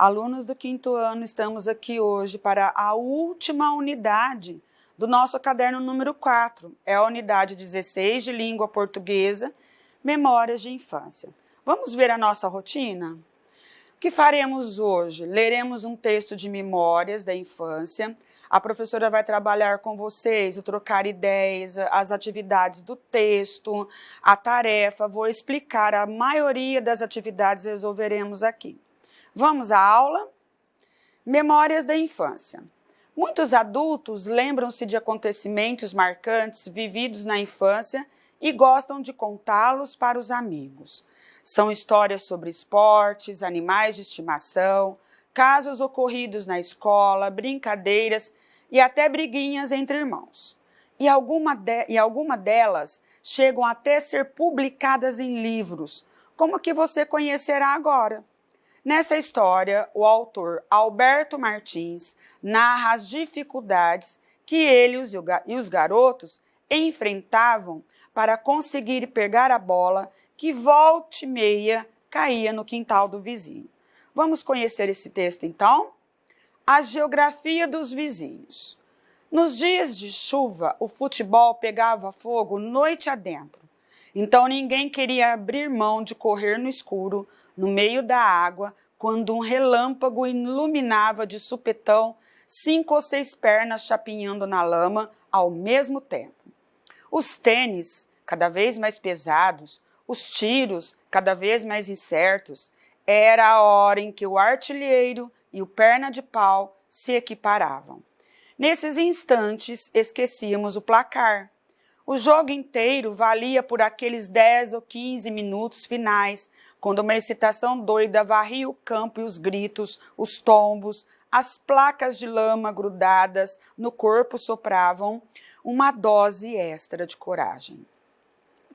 Alunos do 5º ano, estamos aqui hoje para a última unidade do nosso caderno número 4. É a unidade 16 de língua portuguesa, Memórias de Infância. Vamos ver a nossa rotina? O que faremos hoje? Leremos um texto de memórias da infância. A professora vai trabalhar com vocês, o trocar ideias, as atividades do texto, a tarefa. Vou explicar a maioria das atividades que resolveremos aqui. Vamos à aula? Memórias da infância. Muitos adultos lembram-se de acontecimentos marcantes vividos na infância e gostam de contá-los para os amigos. São histórias sobre esportes, animais de estimação, casos ocorridos na escola, brincadeiras e até briguinhas entre irmãos. E alguma delas chegam até ser publicadas em livros, como a que você conhecerá agora. Nessa história, o autor Alberto Martins narra as dificuldades que ele e os garotos enfrentavam para conseguir pegar a bola que volta e meia caía no quintal do vizinho. Vamos conhecer esse texto então? A geografia dos vizinhos. Nos dias de chuva, o futebol pegava fogo noite adentro. Então ninguém queria abrir mão de correr no escuro, no meio da água, quando um relâmpago iluminava de supetão 5 ou 6 pernas chapinhando na lama ao mesmo tempo. Os tênis, cada vez mais pesados, os tiros, cada vez mais incertos, era a hora em que o artilheiro e o perna de pau se equiparavam. Nesses instantes, esquecíamos o placar. O jogo inteiro valia por aqueles 10 ou 15 minutos finais, quando uma excitação doida varria o campo e os gritos, os tombos, as placas de lama grudadas no corpo sopravam uma dose extra de coragem.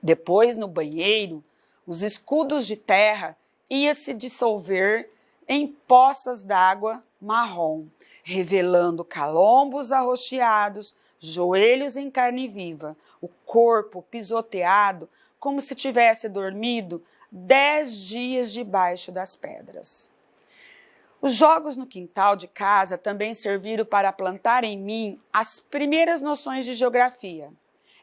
Depois, no banheiro, os escudos de terra iam se dissolver em poças d'água marrom, revelando calombos arroxeados, joelhos em carne viva, o corpo pisoteado como se tivesse dormido 10 dias debaixo das pedras. Os jogos no quintal de casa também serviram para plantar em mim as primeiras noções de geografia.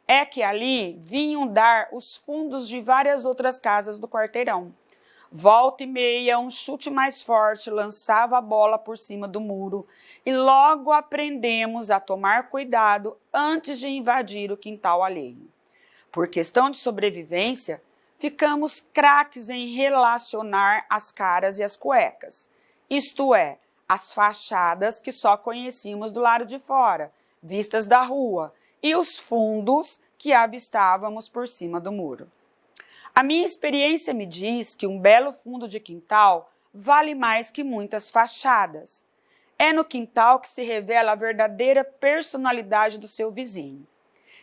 É que ali vinham dar os fundos de várias outras casas do quarteirão. Volta e meia, um chute mais forte lançava a bola por cima do muro e logo aprendemos a tomar cuidado antes de invadir o quintal alheio. Por questão de sobrevivência, ficamos craques em relacionar as caras e as cuecas, isto é, as fachadas que só conhecíamos do lado de fora, vistas da rua, e os fundos que avistávamos por cima do muro. A minha experiência me diz que um belo fundo de quintal vale mais que muitas fachadas. É no quintal que se revela a verdadeira personalidade do seu vizinho.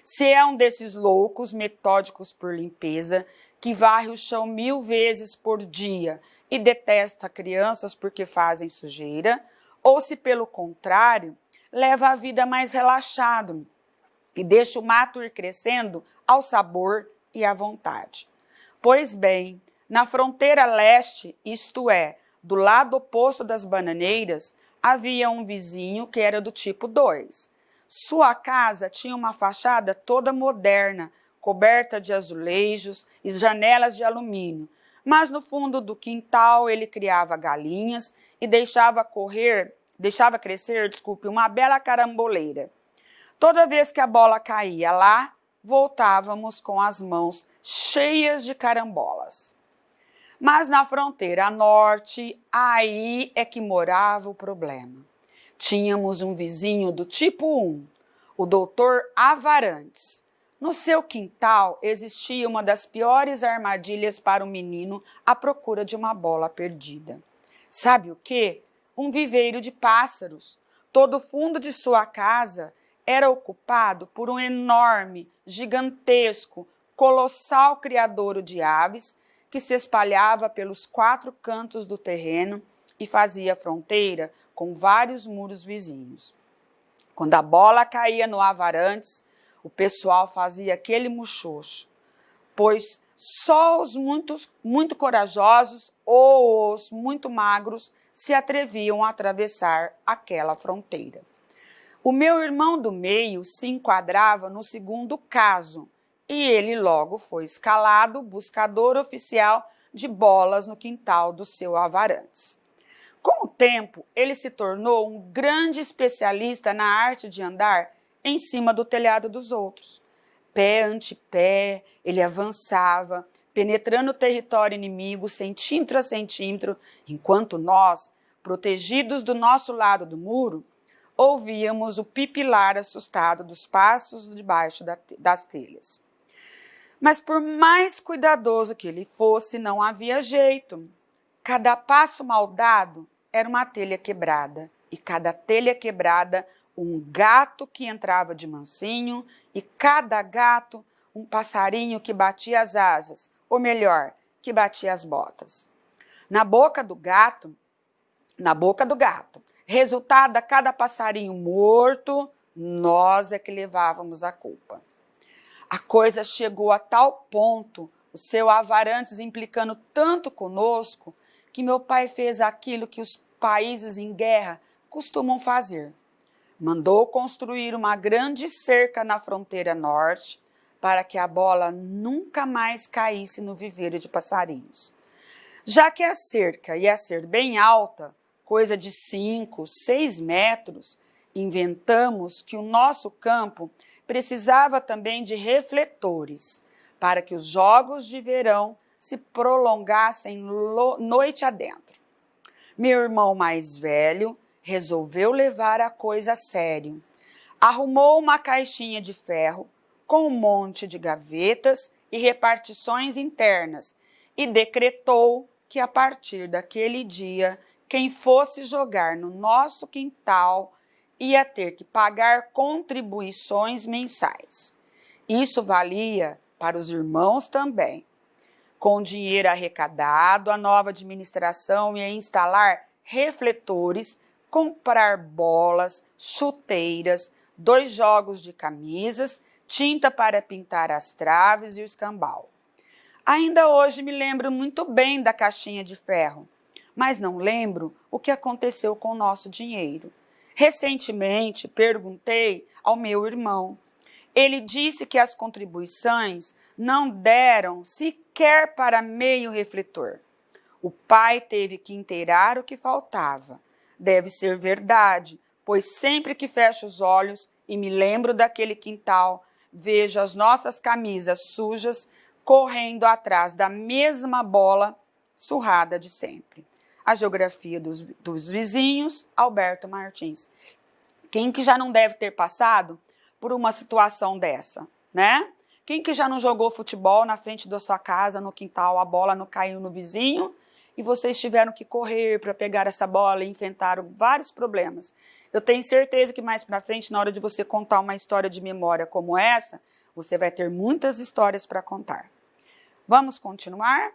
Se é um desses loucos metódicos por limpeza, que varre o chão 1000 vezes por dia e detesta crianças porque fazem sujeira, ou se, pelo contrário, leva a vida mais relaxado e deixa o mato ir crescendo ao sabor e à vontade. Pois bem, na fronteira leste, isto é, do lado oposto das bananeiras, havia um vizinho que era do tipo 2. Sua casa tinha uma fachada toda moderna, coberta de azulejos e janelas de alumínio, mas no fundo do quintal ele criava galinhas e deixava crescer, uma bela caramboleira. Toda vez que a bola caía lá, voltávamos com as mãos cheias de carambolas. Mas na fronteira norte, aí é que morava o problema. Tínhamos um vizinho do tipo 1, o doutor Avarantes. No seu quintal existia uma das piores armadilhas para um menino à procura de uma bola perdida. Sabe o quê? Um viveiro de pássaros. Todo o fundo de sua casa era ocupado por um enorme, gigantesco, colossal criadouro de aves que se espalhava pelos 4 cantos do terreno e fazia fronteira com vários muros vizinhos. Quando a bola caía no Avarantes, o pessoal fazia aquele muxoxo, pois só os muito corajosos ou os muito magros se atreviam a atravessar aquela fronteira. O meu irmão do meio se enquadrava no segundo caso, e ele logo foi escalado buscador oficial de bolas no quintal do seu Avarantes. Com o tempo, ele se tornou um grande especialista na arte de andar em cima do telhado dos outros. Pé ante pé, ele avançava, penetrando o território inimigo centímetro a centímetro, enquanto nós, protegidos do nosso lado do muro, ouvíamos o pipilar assustado dos passos debaixo das telhas. Mas por mais cuidadoso que ele fosse, não havia jeito. Cada passo mal dado era uma telha quebrada, e cada telha quebrada, um gato que entrava de mansinho, e cada gato, um passarinho que batia as asas, ou melhor, que batia as botas. Na boca do gato, resultado a cada passarinho morto, nós é que levávamos a culpa. A coisa chegou a tal ponto, o seu Avarantes implicando tanto conosco, que meu pai fez aquilo que os países em guerra costumam fazer. Mandou construir uma grande cerca na fronteira norte para que a bola nunca mais caísse no viveiro de passarinhos. Já que a cerca ia ser bem alta, coisa de 5, 6 metros, inventamos que o nosso campo precisava também de refletores, para que os jogos de verão se prolongassem noite adentro. Meu irmão mais velho resolveu levar a coisa a sério. Arrumou uma caixinha de ferro com um monte de gavetas e repartições internas e decretou que a partir daquele dia, quem fosse jogar no nosso quintal ia ter que pagar contribuições mensais. Isso valia para os irmãos também. Com o dinheiro arrecadado, a nova administração ia instalar refletores, comprar bolas, chuteiras, 2 jogos de camisas, tinta para pintar as traves e o escambau. Ainda hoje me lembro muito bem da caixinha de ferro, mas não lembro o que aconteceu com o nosso dinheiro. Recentemente perguntei ao meu irmão. Ele disse que as contribuições não deram sequer para meio refletor. O pai teve que inteirar o que faltava. Deve ser verdade, pois sempre que fecho os olhos e me lembro daquele quintal, vejo as nossas camisas sujas correndo atrás da mesma bola surrada de sempre. A geografia dos vizinhos, Alberto Martins. Quem que já não deve ter passado por uma situação dessa, né? Quem que já não jogou futebol na frente da sua casa, no quintal, a bola não caiu no vizinho e vocês tiveram que correr para pegar essa bola e enfrentaram vários problemas. Eu tenho certeza que mais para frente, na hora de você contar uma história de memória como essa, você vai ter muitas histórias para contar. Vamos continuar?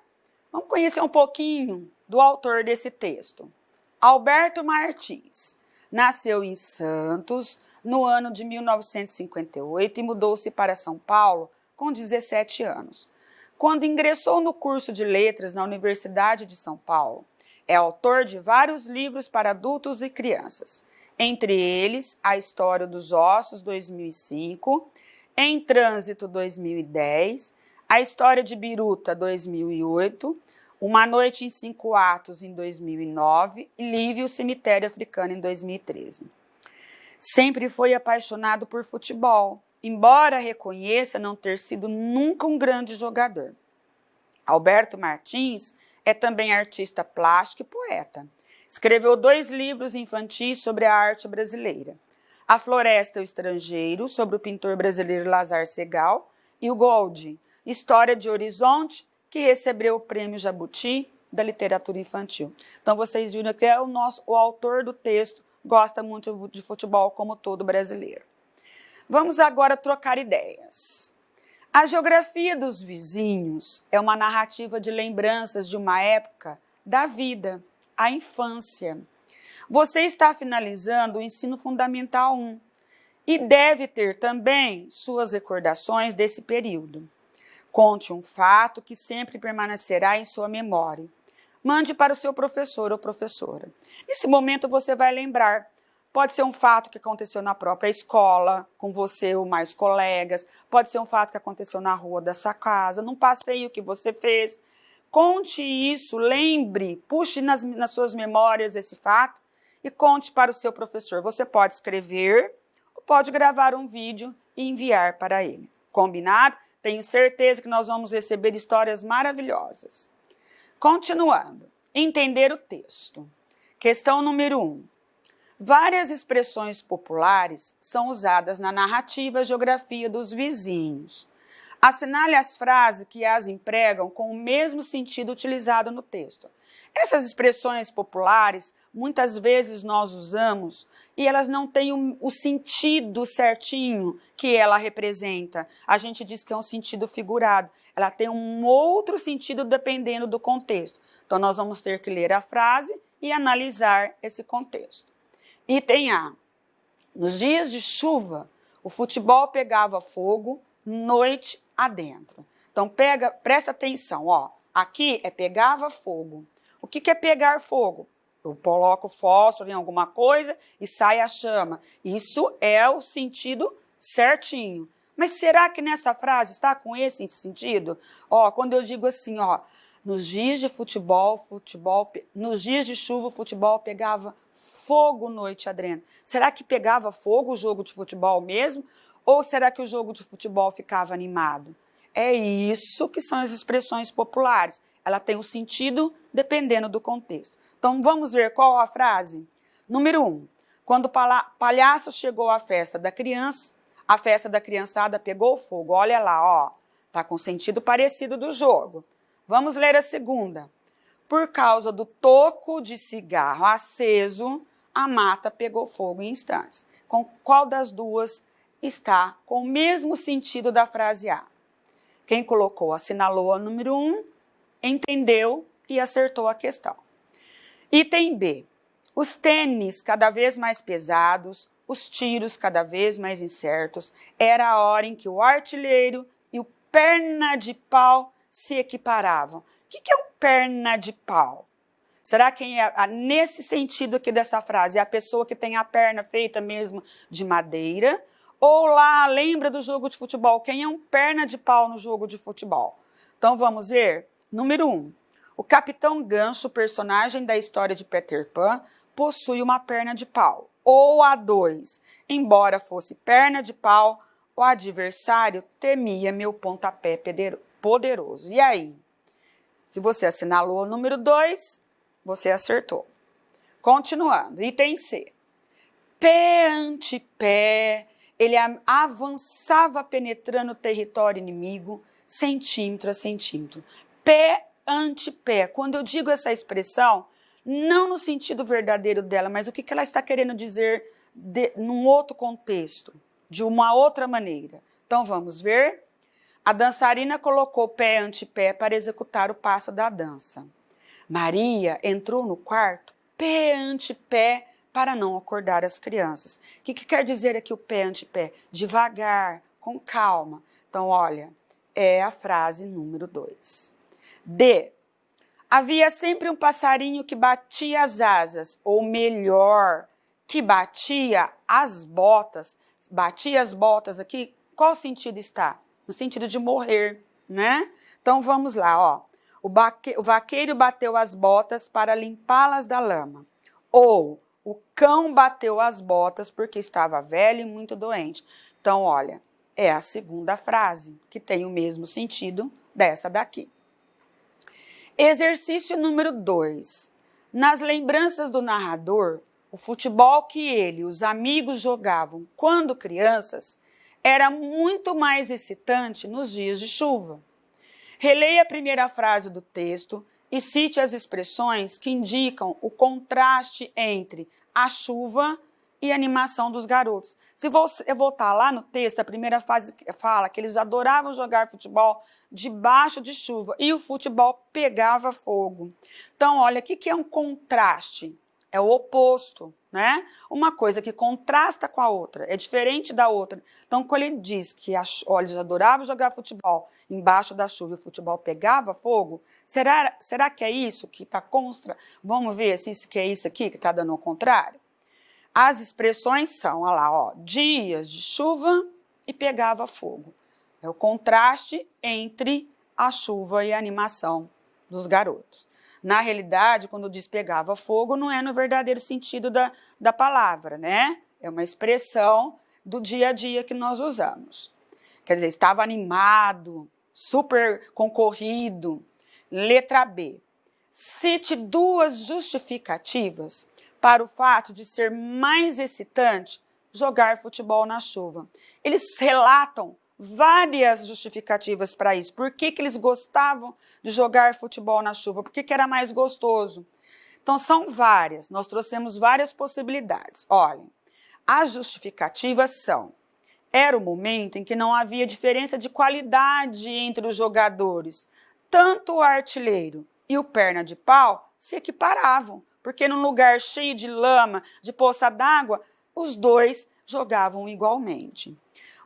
Vamos conhecer um pouquinho do autor desse texto. Alberto Martins nasceu em Santos no ano de 1958 e mudou-se para São Paulo com 17 anos. Quando ingressou no curso de letras na Universidade de São Paulo, é autor de vários livros para adultos e crianças, entre eles A História dos Ossos, 2005, Em Trânsito, 2010, A História de Biruta, 2008, Uma Noite em 5 Atos, em 2009 e Livre o Cemitério Africano, em 2013. Sempre foi apaixonado por futebol, embora reconheça não ter sido nunca um grande jogador. Alberto Martins é também artista plástico e poeta. Escreveu 2 livros infantis sobre a arte brasileira. A Floresta e o Estrangeiro, sobre o pintor brasileiro Lazar Segal, e o Gold, História de Horizonte, que recebeu o Prêmio Jabuti da Literatura Infantil. Então, vocês viram que o autor do texto gosta muito de futebol, como todo brasileiro. Vamos agora trocar ideias. A geografia dos vizinhos é uma narrativa de lembranças de uma época da vida, a infância. Você está finalizando o ensino fundamental 1 e deve ter também suas recordações desse período. Conte um fato que sempre permanecerá em sua memória. Mande para o seu professor ou professora. Nesse momento você vai lembrar. Pode ser um fato que aconteceu na própria escola, com você ou mais colegas. Pode ser um fato que aconteceu na rua da sua casa, num passeio que você fez. Conte isso, lembre, puxe nas suas memórias esse fato e conte para o seu professor. Você pode escrever ou pode gravar um vídeo e enviar para ele. Combinado? Tenho certeza que nós vamos receber histórias maravilhosas. Continuando, entender o texto. Questão número 1. Várias expressões populares são usadas na narrativa geografia dos vizinhos. Assinale as frases que as empregam com o mesmo sentido utilizado no texto. Essas expressões populares, muitas vezes nós usamos e elas não têm o sentido certinho que ela representa. A gente diz que é um sentido figurado. Ela tem um outro sentido dependendo do contexto. Então, nós vamos ter que ler a frase e analisar esse contexto. Item A. Nos dias de chuva, o futebol pegava fogo noite adentro. Então, presta atenção, ó. Aqui é pegava fogo. O que é pegar fogo? Eu coloco fósforo em alguma coisa e sai a chama. Isso é o sentido certinho. Mas será que nessa frase está com esse sentido? Ó, quando eu digo assim, ó, nos dias de nos dias de chuva, o futebol pegava fogo noite adentro. Será que pegava fogo o jogo de futebol mesmo? Ou será que o jogo de futebol ficava animado? É isso que são as expressões populares. Ela tem um sentido dependendo do contexto. Então, vamos ver qual a frase? Número 1. Quando o palhaço chegou à festa da criança, a festa da criançada pegou fogo. Olha lá, ó. Tá com sentido parecido do jogo. Vamos ler a segunda. Por causa do toco de cigarro aceso, a mata pegou fogo em instantes. Com qual das duas está com o mesmo sentido da frase A? Quem colocou assinalou a número 1, entendeu e acertou a questão. Item B. Os tênis cada vez mais pesados, os tiros cada vez mais incertos, era a hora em que o artilheiro e o perna de pau se equiparavam. O que é um perna de pau? Será que nesse sentido aqui dessa frase é a pessoa que tem a perna feita mesmo de madeira? Ou lá, lembra do jogo de futebol? Quem é um perna de pau no jogo de futebol? Então vamos ver. Número 1. O Capitão Gancho, personagem da história de Peter Pan, possui uma perna de pau. Ou a 2. Embora fosse perna de pau, o adversário temia meu pontapé poderoso. E aí? Se você assinalou o número 2, você acertou. Continuando, item C. Pé ante pé, ele avançava penetrando o território inimigo, centímetro a centímetro. Pé ante pé. Quando eu digo essa expressão, não no sentido verdadeiro dela, mas o que ela está querendo dizer num outro contexto, de uma outra maneira. Então vamos ver. A dançarina colocou pé ante pé para executar o passo da dança. Maria entrou no quarto pé ante pé para não acordar as crianças. O que quer dizer aqui o pé ante pé? Devagar, com calma. Então, olha, é a frase número 2. D. Havia sempre um passarinho que batia as asas, ou melhor, que batia as botas. Batia as botas aqui, qual sentido está? No sentido de morrer, né? Então, vamos lá, ó. O vaqueiro bateu as botas para limpá-las da lama. Ou o cão bateu as botas porque estava velho e muito doente. Então, olha, é a segunda frase, que tem o mesmo sentido dessa daqui. Exercício número 2. Nas lembranças do narrador, o futebol que ele e os amigos jogavam quando crianças era muito mais excitante nos dias de chuva. Releia a primeira frase do texto e cite as expressões que indicam o contraste entre a chuva e a animação dos garotos. Se você voltar lá no texto, a primeira frase fala que eles adoravam jogar futebol debaixo de chuva e o futebol pegava fogo. Então, olha, o que é um contraste? é o oposto, né? Uma coisa que contrasta com a outra, é diferente da outra. Então, quando ele diz que olha, eles adoravam jogar futebol embaixo da chuva e o futebol pegava fogo, será que é isso que está contra? Vamos ver se que é isso aqui que está dando ao contrário? As expressões são, olha lá, ó, dias de chuva e pegava fogo. É o contraste entre a chuva e a animação dos garotos. Na realidade, quando diz pegava fogo, não é no verdadeiro sentido da palavra, né? É uma expressão do dia a dia que nós usamos. Quer dizer, estava animado, super concorrido. Letra B. Cite 2 justificativas para o fato de ser mais excitante jogar futebol na chuva. Eles relatam várias justificativas para isso. Por que eles gostavam de jogar futebol na chuva? Por que era mais gostoso? Então, são várias. Nós trouxemos várias possibilidades. Olhem, as justificativas são: era o momento em que não havia diferença de qualidade entre os jogadores. Tanto o artilheiro e o perna de pau se equiparavam, porque num lugar cheio de lama, de poça d'água, os dois jogavam igualmente.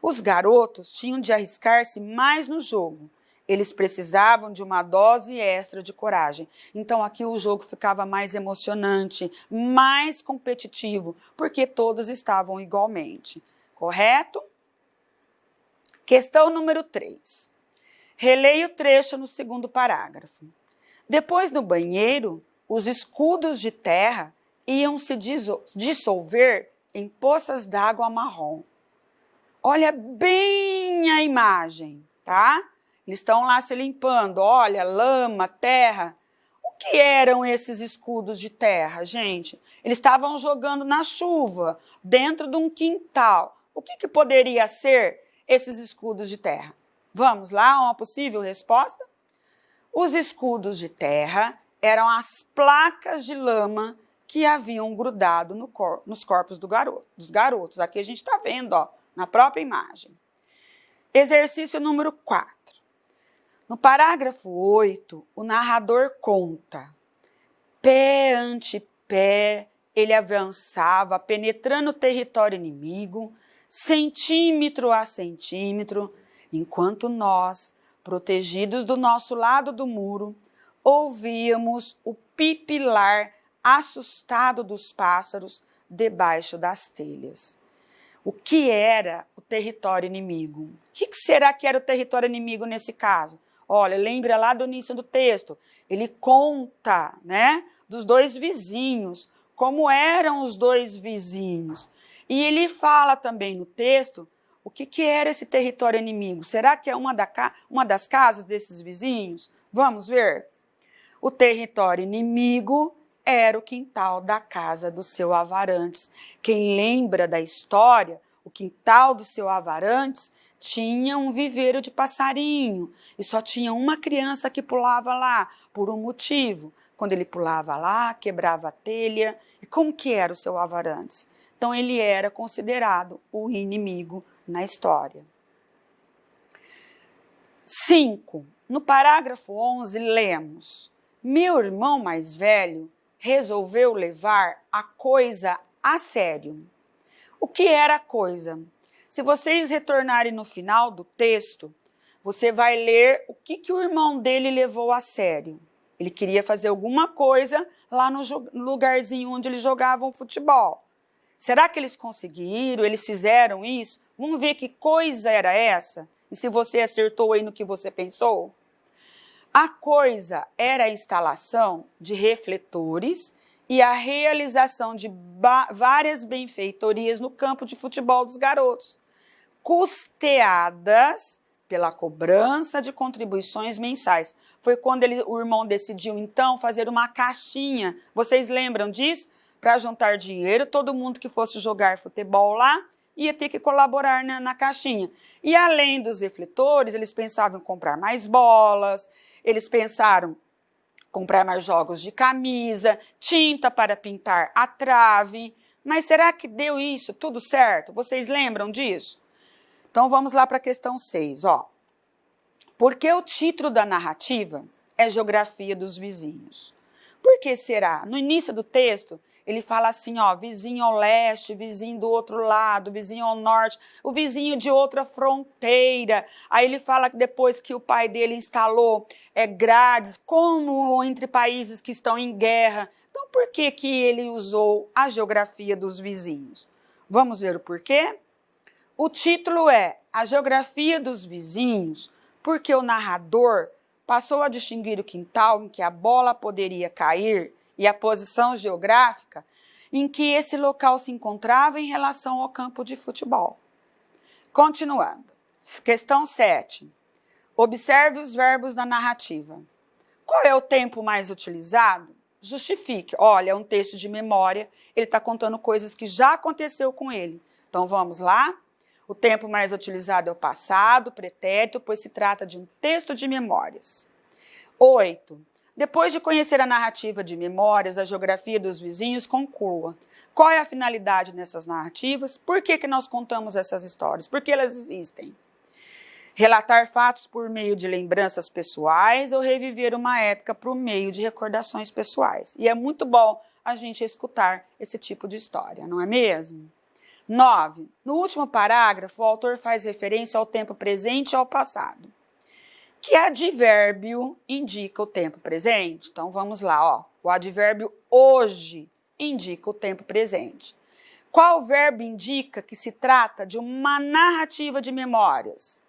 Os garotos tinham de arriscar-se mais no jogo. Eles precisavam de uma dose extra de coragem. Então aqui o jogo ficava mais emocionante, mais competitivo, porque todos estavam igualmente. Correto? Questão número 3. Releia o trecho no segundo parágrafo. Depois no banheiro, os escudos de terra iam se dissolver em poças d'água marrom. Olha bem a imagem, tá? Eles estão lá se limpando, olha, lama, terra. O que eram esses escudos de terra, gente? Eles estavam jogando na chuva, dentro de um quintal. O que poderia ser esses escudos de terra? Vamos lá, uma possível resposta? Os escudos de terra eram as placas de lama que haviam grudado nos corpos dos garotos. Aqui a gente está vendo, ó, na própria imagem. Exercício número 4. No parágrafo 8, o narrador conta: pé ante pé, ele avançava, penetrando o território inimigo, centímetro a centímetro, enquanto nós, protegidos do nosso lado do muro, ouvíamos o pipilar assustado dos pássaros debaixo das telhas. O que era o território inimigo? O que será que era o território inimigo nesse caso? Olha, lembra lá do início do texto, ele conta, né, dos 2 vizinhos, como eram os 2 vizinhos. E ele fala também no texto o que era esse território inimigo. Será que é uma das casas desses vizinhos? Vamos ver. O território inimigo era o quintal da casa do seu Avarantes. Quem lembra da história, o quintal do seu Avarantes tinha um viveiro de passarinho e só tinha uma criança que pulava lá, por um motivo. Quando ele pulava lá, quebrava a telha. E como que era o seu Avarantes? Então ele era considerado o inimigo na história. 5. No parágrafo 11, lemos: meu irmão mais velho resolveu levar a coisa a sério. O que era a coisa? Se vocês retornarem no final do texto, você vai ler o que o irmão dele levou a sério. Ele queria fazer alguma coisa lá no lugarzinho onde eles jogavam futebol. Será que eles conseguiram? Eles fizeram isso? Vamos ver que coisa era essa? E se você acertou aí no que você pensou? A coisa era a instalação de refletores e a realização de várias benfeitorias no campo de futebol dos garotos, custeadas pela cobrança de contribuições mensais. Foi quando o irmão decidiu, então, fazer uma caixinha. Vocês lembram disso? Para juntar dinheiro, todo mundo que fosse jogar futebol lá ia ter que colaborar na caixinha. E além dos refletores, eles pensavam em comprar mais bolas, eles pensaram em comprar mais jogos de camisa, tinta para pintar a trave. Mas será que deu isso tudo certo? Vocês lembram disso? Então vamos lá para a questão 6. Ó. Porque o título da narrativa é Geografia dos Vizinhos. Por que será? No início do texto, ele fala assim, ó, vizinho ao leste, vizinho do outro lado, vizinho ao norte, o vizinho de outra fronteira. Aí ele fala que depois que o pai dele instalou grades, como entre países que estão em guerra. Então, por que que ele usou a geografia dos vizinhos? Vamos ver o porquê? O título é A Geografia dos Vizinhos, porque o narrador passou a distinguir o quintal em que a bola poderia cair e a posição geográfica em que esse local se encontrava em relação ao campo de futebol. Continuando. Questão 7. Observe os verbos da narrativa. Qual é o tempo mais utilizado? Justifique. Olha, é um texto de memória, ele está contando coisas que já aconteceu com ele. Então, vamos lá? O tempo mais utilizado é o passado, pretérito, pois se trata de um texto de memórias. 8. Depois de conhecer a narrativa de memórias, a geografia dos vizinhos, conclua. Qual é a finalidade dessas narrativas? Por que que nós contamos essas histórias? Por que elas existem? Relatar fatos por meio de lembranças pessoais ou reviver uma época por meio de recordações pessoais. E é muito bom a gente escutar esse tipo de história, não é mesmo? 9. No último parágrafo, o autor faz referência ao tempo presente e ao passado. Que advérbio indica o tempo presente? Então, vamos lá, ó. O advérbio hoje indica o tempo presente. Qual verbo indica que se trata de uma narrativa de memórias?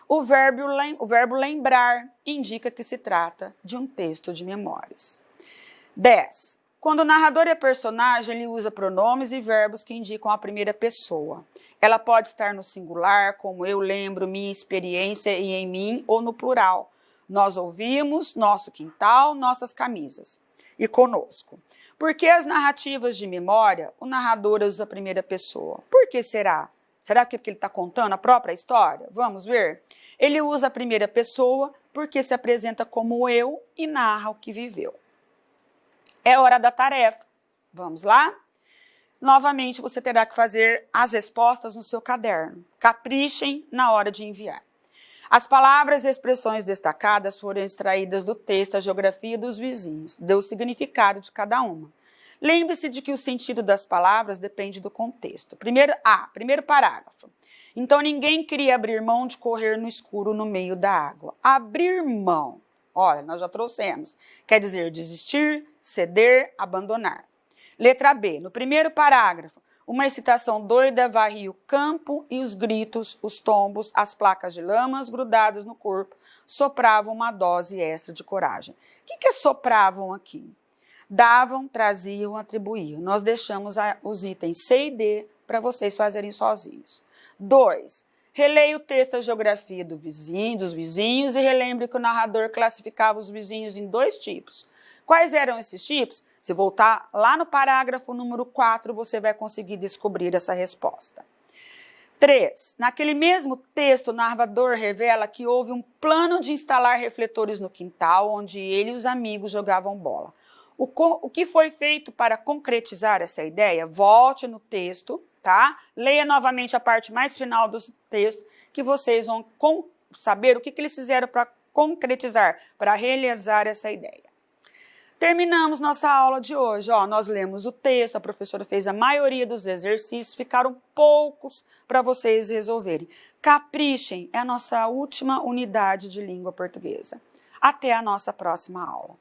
O verbo lembrar indica que se trata de um texto de memórias. 10. Quando o narrador é personagem, ele usa pronomes e verbos que indicam a primeira pessoa. Ela pode estar no singular, como eu lembro, minha experiência e em mim, ou no plural. Nós ouvimos, nosso quintal, nossas camisas. E conosco. Por que as narrativas de memória, o narrador usa a primeira pessoa? Por que será? Será que ele está contando a própria história? Vamos ver? Ele usa a primeira pessoa porque se apresenta como eu e narra o que viveu. É hora da tarefa. Vamos lá? Novamente, você terá que fazer as respostas no seu caderno. Caprichem na hora de enviar. As palavras e expressões destacadas foram extraídas do texto A Geografia dos Vizinhos. Deu o significado de cada uma. Lembre-se de que o sentido das palavras depende do contexto. Primeiro parágrafo. Então, ninguém queria abrir mão de correr no escuro no meio da água. Abrir mão. Olha, nós já trouxemos. Quer dizer desistir, ceder, abandonar. Letra B. No primeiro parágrafo, uma excitação doida varria o campo e os gritos, os tombos, as placas de lamas grudadas no corpo sopravam uma dose extra de coragem. O que sopravam aqui? Davam, traziam, atribuíam. Nós deixamos os itens C e D para vocês fazerem sozinhos. 2. Releia o texto A Geografia dos Vizinhos e relembre que o narrador classificava os vizinhos em 2 tipos. Quais eram esses tipos? Se voltar lá no parágrafo número 4, você vai conseguir descobrir essa resposta. 3. Naquele mesmo texto, o narrador revela que houve um plano de instalar refletores no quintal, onde ele e os amigos jogavam bola. O que foi feito para concretizar essa ideia? Volte no texto, tá? Leia novamente a parte mais final do texto, que vocês vão saber o que eles fizeram para concretizar, para realizar essa ideia. Terminamos nossa aula de hoje. Nós lemos o texto, a professora fez a maioria dos exercícios, ficaram poucos para vocês resolverem. Caprichem, é a nossa última unidade de língua portuguesa. Até a nossa próxima aula.